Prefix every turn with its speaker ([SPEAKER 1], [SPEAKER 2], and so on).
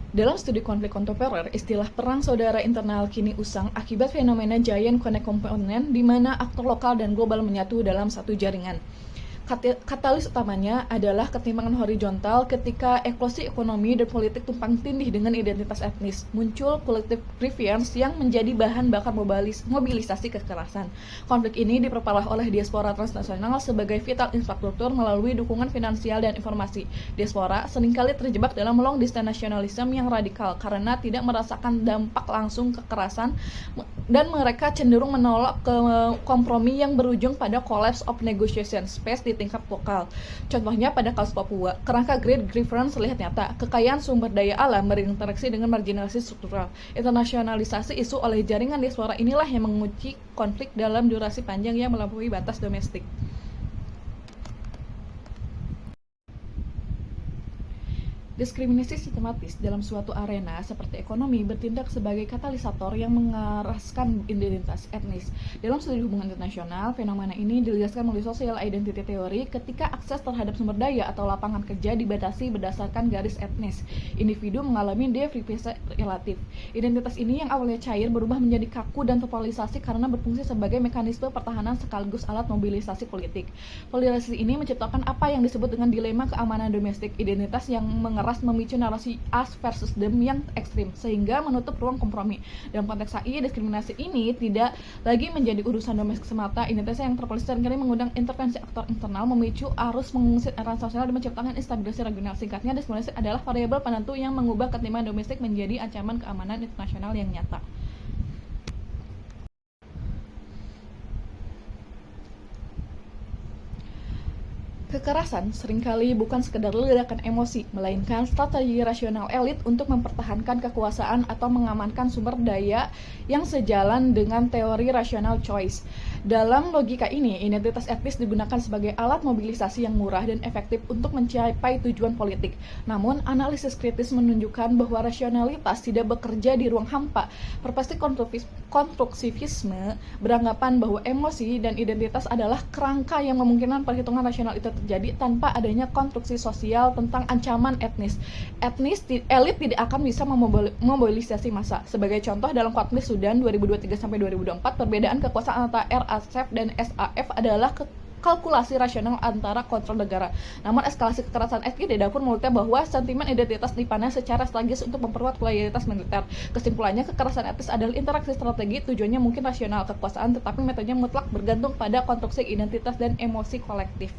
[SPEAKER 1] Dalam studi konflik kontemporer, istilah perang saudara internal kini usang akibat fenomena giant connect component di mana aktor lokal dan global menyatu dalam satu jaringan. Katalis utamanya adalah ketimpangan horizontal ketika ekologi ekonomi dan politik tumpang tindih dengan identitas etnis. Muncul kolektif grievance yang menjadi bahan bakar mobilisasi kekerasan. Konflik ini diperparah oleh diaspora transnasional sebagai vital infrastruktur melalui dukungan finansial dan informasi. Diaspora seringkali terjebak dalam long distance nationalism yang radikal karena tidak merasakan dampak langsung kekerasan dan mereka cenderung menolak ke kompromi yang berujung pada collapse of negotiation space di tingkat lokal. Contohnya pada kasus Papua, kerangka Great Grievance terlihat nyata. Kekayaan sumber daya alam berinteraksi dengan marginalisasi struktural. Internasionalisasi isu oleh jaringan diaspora inilah yang menguji konflik dalam durasi panjang yang melampaui batas domestik. Diskriminasi sistematis dalam suatu arena seperti ekonomi bertindak sebagai katalisator yang mengeraskan identitas etnis. Dalam studi hubungan internasional, fenomena ini dijelaskan melalui social identity theory ketika akses terhadap sumber daya atau lapangan kerja dibatasi berdasarkan garis etnis. Individu mengalami deprivasi relatif. Identitas ini yang awalnya cair berubah menjadi kaku dan terpolarisasi karena berfungsi sebagai mekanisme pertahanan sekaligus alat mobilisasi politik. Polarisasi ini menciptakan apa yang disebut dengan dilema keamanan domestik, identitas yang memicu narasi us versus them yang ekstrim sehingga menutup ruang kompromi. Dalam konteks AI, diskriminasi ini tidak lagi menjadi urusan domestik semata. Identitas yang terpolarisasi seringkali mengundang intervensi aktor internal, memicu arus mengungsi transnasional dan menciptakan instabilitas regional. Singkatnya, diskriminasi adalah variabel penentu yang mengubah ketimpangan domestik menjadi ancaman keamanan internasional yang nyata. Kekerasan seringkali bukan sekedar ledakan emosi, melainkan strategi rasional elit untuk mempertahankan kekuasaan atau mengamankan sumber daya yang sejalan dengan teori rasional choice. Dalam logika ini, identitas etnis digunakan sebagai alat mobilisasi yang murah dan efektif untuk mencapai tujuan politik. Namun, analisis kritis menunjukkan bahwa rasionalitas tidak bekerja di ruang hampa. Perspektif konstruktivisme beranggapan bahwa emosi dan identitas adalah kerangka yang memungkinkan perhitungan rasional itu terjadi tanpa adanya konstruksi sosial tentang ancaman etnis. Elit tidak akan bisa memobilisasi massa. Sebagai contoh, dalam konflik Sudan 2023-2024, perbedaan kekuasaan antara RSF dan SAF adalah kalkulasi rasional antara kontrol negara. Namun eskalasi kekerasan etnis di dapur membuktikan bahwa sentimen identitas dipandang secara strategis untuk memperkuat loyalitas militer. Kesimpulannya, kekerasan etnis adalah interaksi strategi, tujuannya mungkin rasional kekuasaan, tetapi metodenya mutlak bergantung pada konstruksi identitas dan emosi kolektif.